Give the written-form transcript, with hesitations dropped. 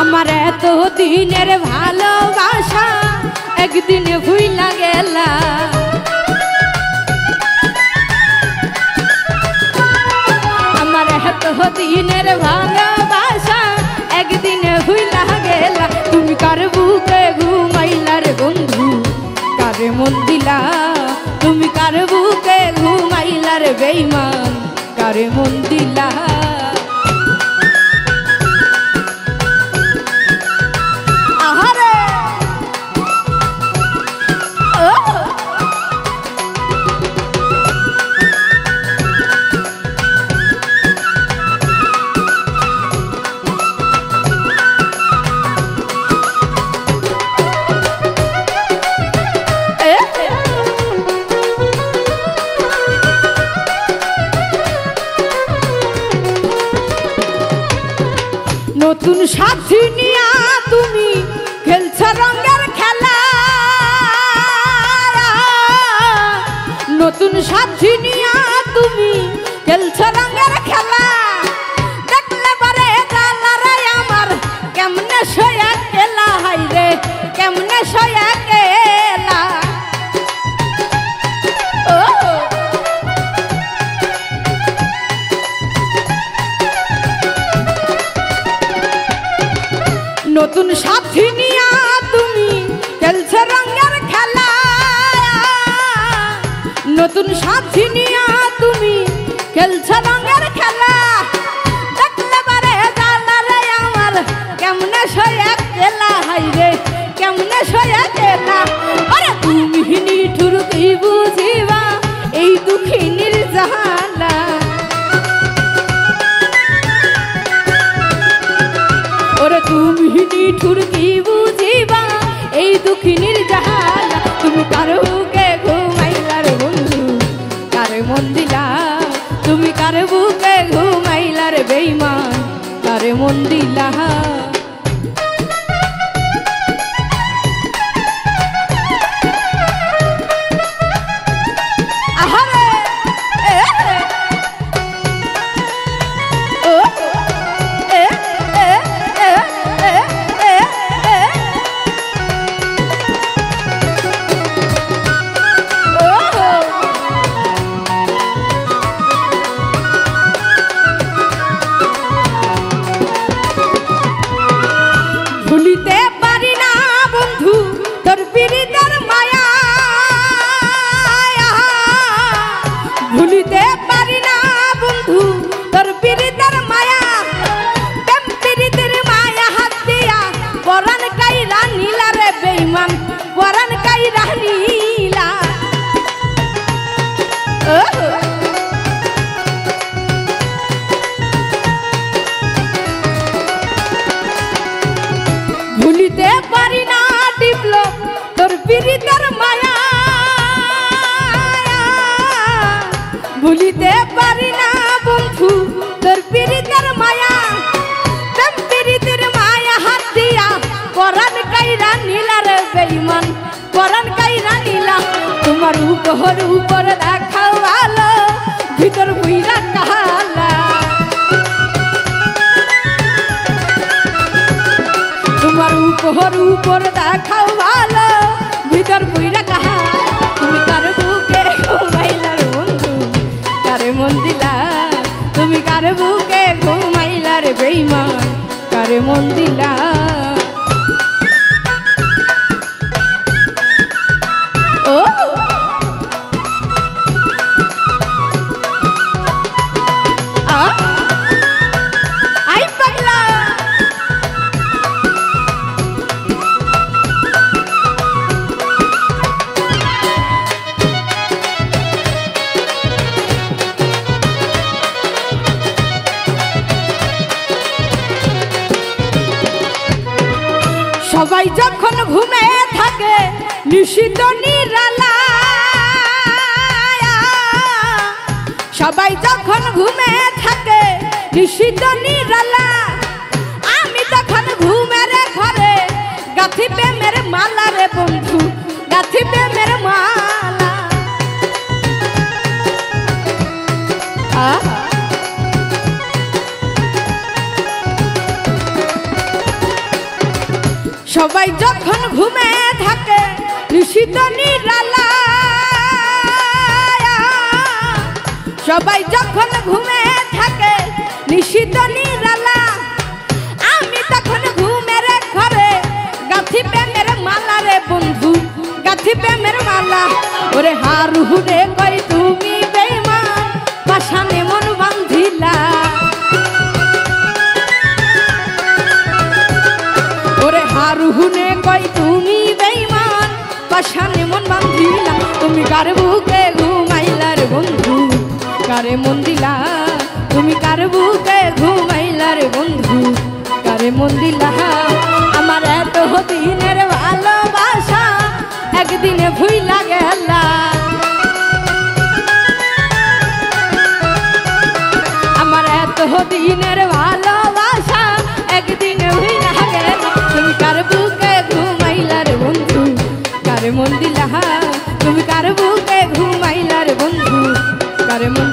আমার এত দিনের ভালোবাসা একদিন ভুইলা গেলা। আমার এত দিনের ভালোবাসা একদিন ভুইলা গেলা। তুমি কার বুকে ঘুমাইলা রে বন্ধু, কারে মন দিলা? তুমি কার বুকে ঘুমাইলা রে বেঈমান, কারে মন দিলা? নতুন সাথী নিয়া তুমি খেলছ রঙের খেলা, নতুন সাথী নিয়া তুমি খেলছ রঙের খেলা। দেখলে পারে জালারে আমার কেমনে সয়া কেলা, হাই রে কেমনে সয়া কেলা। নতুন সাথী নিয়া তুমি খেলছ রঙের খেলা, নতুন সাথী নিয়া তুমি খেলছ রঙের খেলা। দেখলে পারে জালারে আমার কেমনে সয়া কেলা, হাই রে কেমনে সয়া কেলা। আরে তুমি নিঠুর কি বুঝিবা এই দুঃখিনীর জ্বালা। ওরে তুমি নিঠুর কি বুঝিবা এই দুঃখিনীর জ্বালা। তুমি কার বুকে ঘুমাইলা রে বন্ধু, কারে মন দিলা? তুমি কার বুকে ঘুমাইলা রে বেঈমান, কারে মন দিলা? ভুলিতে পারি না বন্ধু তোর পীড়িতের মায়া, ভুলিতে পারি না বন্ধু তোর পীড়িতের মায়া। প্রেম পীড়িতের মায়া হাত দিয়া পরাণ কাইরা নীলা রে বেঈমান, পরাণ কাইরা নীলা। ভুলিতে পারি না টিপলো তোর পীড়িতের মায়া, ভুলিতে পারি না বন্ধু তোর পীড়িতের মায়া। প্রেম পীড়িতের মায়া হাত দিয়া পরাণ কাইরা নীলা রে বেঈমান, পরাণ কাইরা নীলা। তোমার উপর উপর দেখাও ভালো, ভিতর বুইরা কালা। তোমার উপর উপর দেখাও ভালো, ভিতর বুইরা কালা। তুমি কার বুকে ঘুমাইলা রে বন্ধু, কারে মন দিলা? তুমি কার বুকে ঘুমাইলা রে বেঈমান, কারে মন দিলা? ও আই পাগলা। সবাই যখন ঘুমে থাকে নিশিত নিরালা, সবাই যখন ঘুমে থাকে নিশিত নিরালা, আমি তখন ঘুমের ঘরে গাথি প্রেমের মালা রে বন্ধু, গাথি প্রেমের মালা। সবাই যখন ঘুমে থাকে নিশিত নিরালা, সবাই যখন ঘুমে থাকে নিশিত নিরালা, আমি তখন ঘুমের ঘরে গাথি প্রেমের মালা রে বন্ধু, গাথি প্রেমের মালা। ওরে হারু রে কই তুমি বেঈমান পাশানে মন বাঁধিলা, ওরে হারু রে কই তুমি বেঈমান পাশানে মন বাঁধিলা। তুমি কার বুকে ঘুমাইলা রে বন্ধু, কারে মন দিলা, তুমি কার বুকে ঘুমাইলা রে বন্ধু, কারে মন দিলা। আমার এত দিনের ভালোবাসা একদিনে ভুইলা গেলা, আমার এত দিনের ভালোবাসা একদিনে ভুইলা গেলা। তুমি কার বুকে ঘুমাইলা রে বন্ধু, কারে মন দিলা, তুমি কার বুকে ঘুমাইলা রে বন্ধু, কারে মন